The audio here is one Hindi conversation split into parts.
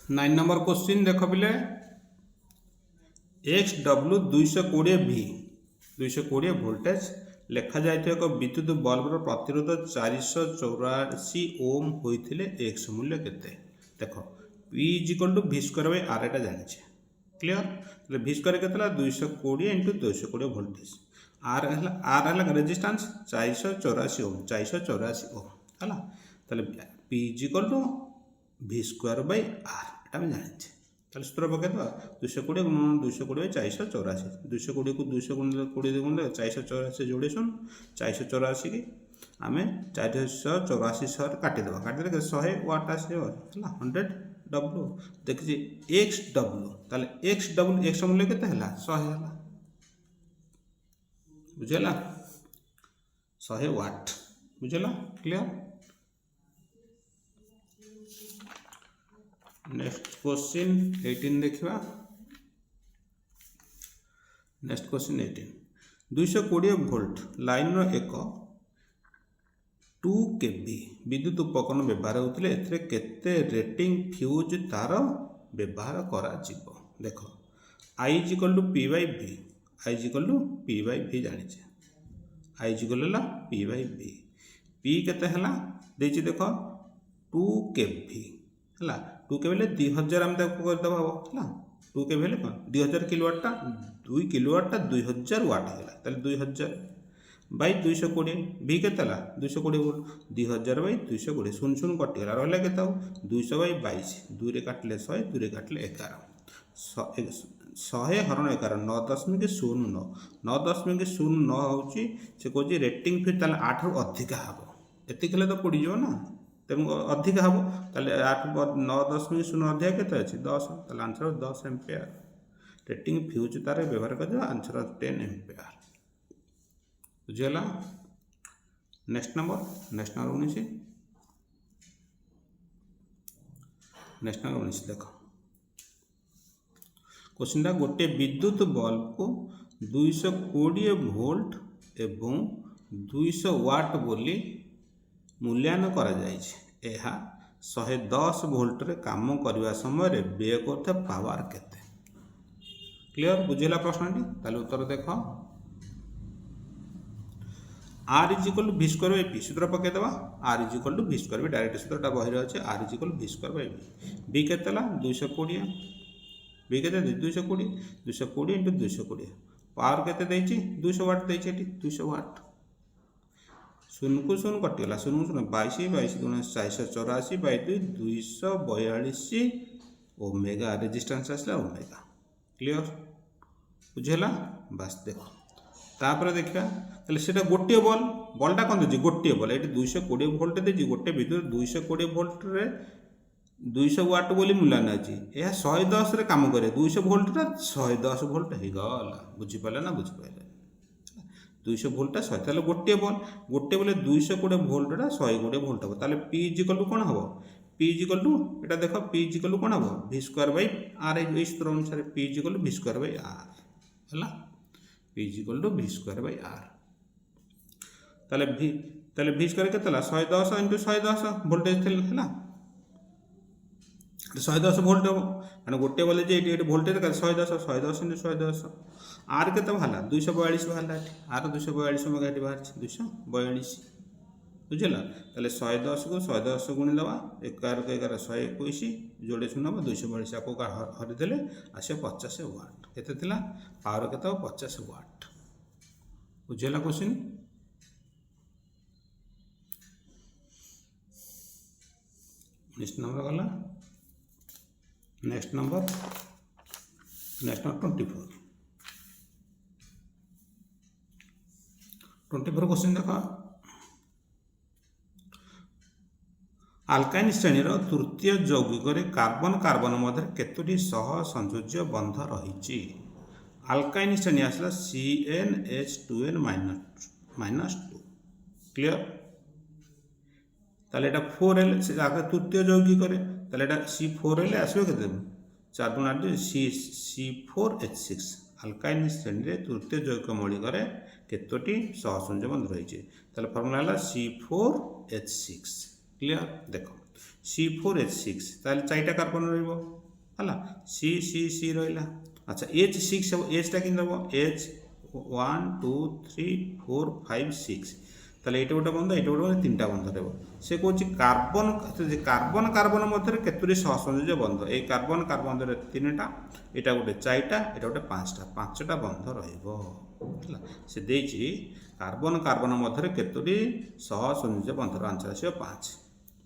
9 नंबर क्वेश्चन देख पिले एक्स डब्ल्यू 220 भी 220 भोल्टेज लेखा जाइए एक विद्युत बल्बर प्रतिरोध 484 ओम होते एक्स मूल्य केते देख P is equal to V square by are एटा जानी क्लीयर भि स्क्वायर के 220 इंटू 220 भोल्टेज आर है रेजिस्टेंस 484 ओम 484 ओम है P is equal to V square by are एटा जानी ताले सूत्र पकड़ 220 गुण 220 484 220 को 200 गुण 20 गुण 484 जोड़े सुन 484 की आम 484 सह काटिदेव काटिदेले 100 वाट आसो 100 डब्ल्यू देखिए एक्स डब्ल्यू ताले एक्स डब्ल्यू एक्स मूल्य केते हला 100 हला बुझेला 100 वाट बुझेला क्लियर। नेक्स्ट क्वेश्चन 18 देखा नेक्स्ट क्वेश्चन 18 220 वोल्ट लाइन एक 2 केवी विद्युत उपकरण व्यवहार होते केते रेटिंग फ्यूज तार व्यवहार करा देख I equal to P bye भी I equal to P bye भी जानी आई इजिकल पी बाय भी पी केते हला देछि देख 2 केवी है 2 के बेले 2000 आम करदेव हम है 2 के बेले कौन 2000 किलोवाटा 2 किलोवाटा 2000 वाट है 2000 बाई 220 भी के 220 वोल्ट 2000 बाई 220 शून्य शून्य कटिगला रहा के 200 बाई 22 2 रे काटिले 100 2 रे काटिले 11 100 हरण 11 9.09 9.09 हूँ से कौन रेटिंग फिर 8 रु अधिका हम एति तो पड़ जाओ ना तेणु अधिक हम ताले 9.0 अधिक के 10 ताले आंसर 10 एम्पेयर रेटिंग फ्यूज तार व्यवहार कर आंसर 10 एम्पेयर बुझीगला। नेक्स्ट नंबर 19 देख क्वेश्चन गोटे विद्युत बल्ब को 220 वोल्ट एवं 200 वाट बोली मूल्यांकन करा जायछि एहा 110 वोल्ट रे काम करने समय व्यय करते पावर केते क्लियर बुझेला प्रश्नटी ताले उत्तर देख आर इजिकल भि स्क्वायर बाय पी सूत्र पकईदेवा are is equal to V square by direct सूत्रटा बही अच्छे आर इजिकल भि स्क्वायर बाय भी केतेला 220 भी केते 220 इंटू 220 पावर केते देछि 200 वाट देछि 200 वाट शून्य को शून्य कटिगला शून्य शून्य 22 गुण 484 बाई 242 ओमेगा रेजिस्टेंस आसला ओमेगा क्लियर बुझेला बस देख तापर देखा ताले सेटा गोटे बल्बटा कौन देछि गोटे बल्ब ये 220 वोल्ट देछि गोटे विद्युत 220 वोल्ट रे 200 वाट बोली मूल्यांकन अछि यह 110 रे काम करे 200 वोल्ट रा 110 वोल्ट हो गला बुझी पाले ना बुझी पाले 200 वोल्टा 100 ताले गोटे बोले 220 वोल्टा 120 वोल्ट हम ताले पी इजिकल टू कौन हम पी इजिकल टू एटा देख पी इजिकल टू कौन हम भि स्क्वायर बाय आर ए सूत्र अनुसार P is equal to V square by are है P is equal to V square by are ताले भि स्क्वायर के 110 इंटू 110 वोल्टेज थे है 110 वोल्ट हम मैंने गोटे बोले ये वोल्टेज 110 इंटू 110 आर के बाहर 242 बाहर आर 242 मेगा बाहर 242 बुझेगा ताले 110 को 110 गुणी दवा 11 को 11 121 जोड़े शून्य 242 आपको हरिदेले आसे 50 वाट केते पावर के 50 वाट बुझेगा क्वेश्चन। नेक्स्ट नंबर गला नेक्स्ट नंबर 24 क्वेश्चन देख आल्काइन श्रेणी तृतीय यौगिक कार्बन कार्बन मध्य केतोटी सह संयोज्य बंध रही आल्काइन श्रेणी आसला CnH2n -2 क्लियर ताले एटा 4l आगे तृतीय यौगिक ताले एटा C4l आसो के 4 गुण 8 C4H6 आल्काइन श्रेणी तृतीय यौगिक मौलिक केतोटी सहसंयोज्य बंध रही फर्मुला है C4H6 क्लियर देख C4H6 ताले 4टा कार्बन रहिबो है सी सी सी रहा। अच्छा एच 6 हम एचटा कि दब एच 1 2 3 4 5 6 ताले ये गोटे बंध ये गोटे बंध 3टा बंध रहा से कौन कार्बन कार्बन कार्बन मध्य केतोटी सहसंयोज बंध ये कार्बन कार्बन 3टा यहाँ गोटे 4टा यहाँ गोटे 5टा बंध रहा से देची कार्बन कार्बन मध्य केतोटी सहसंयोज बंधर आंसर आस 5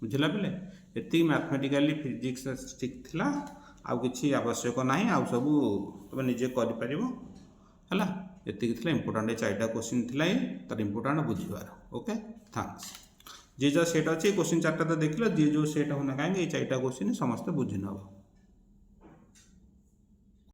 बुझला पे ये मैथमेटिकाली फिजिक्स ठीक थिला आउ किसी आवश्यक ना आउ सब तुम निजे कर ये इंपोर्टाट 4टा क्वेश्चन थी तार इंपोर्टाट बुझार ओके थैंक्स जी जो सेट अच्छे क्वेश्चन 4टा तो देख लो जी जो सेट होना कहीं 4टा क्वेश्चन समस्त बुझी नब।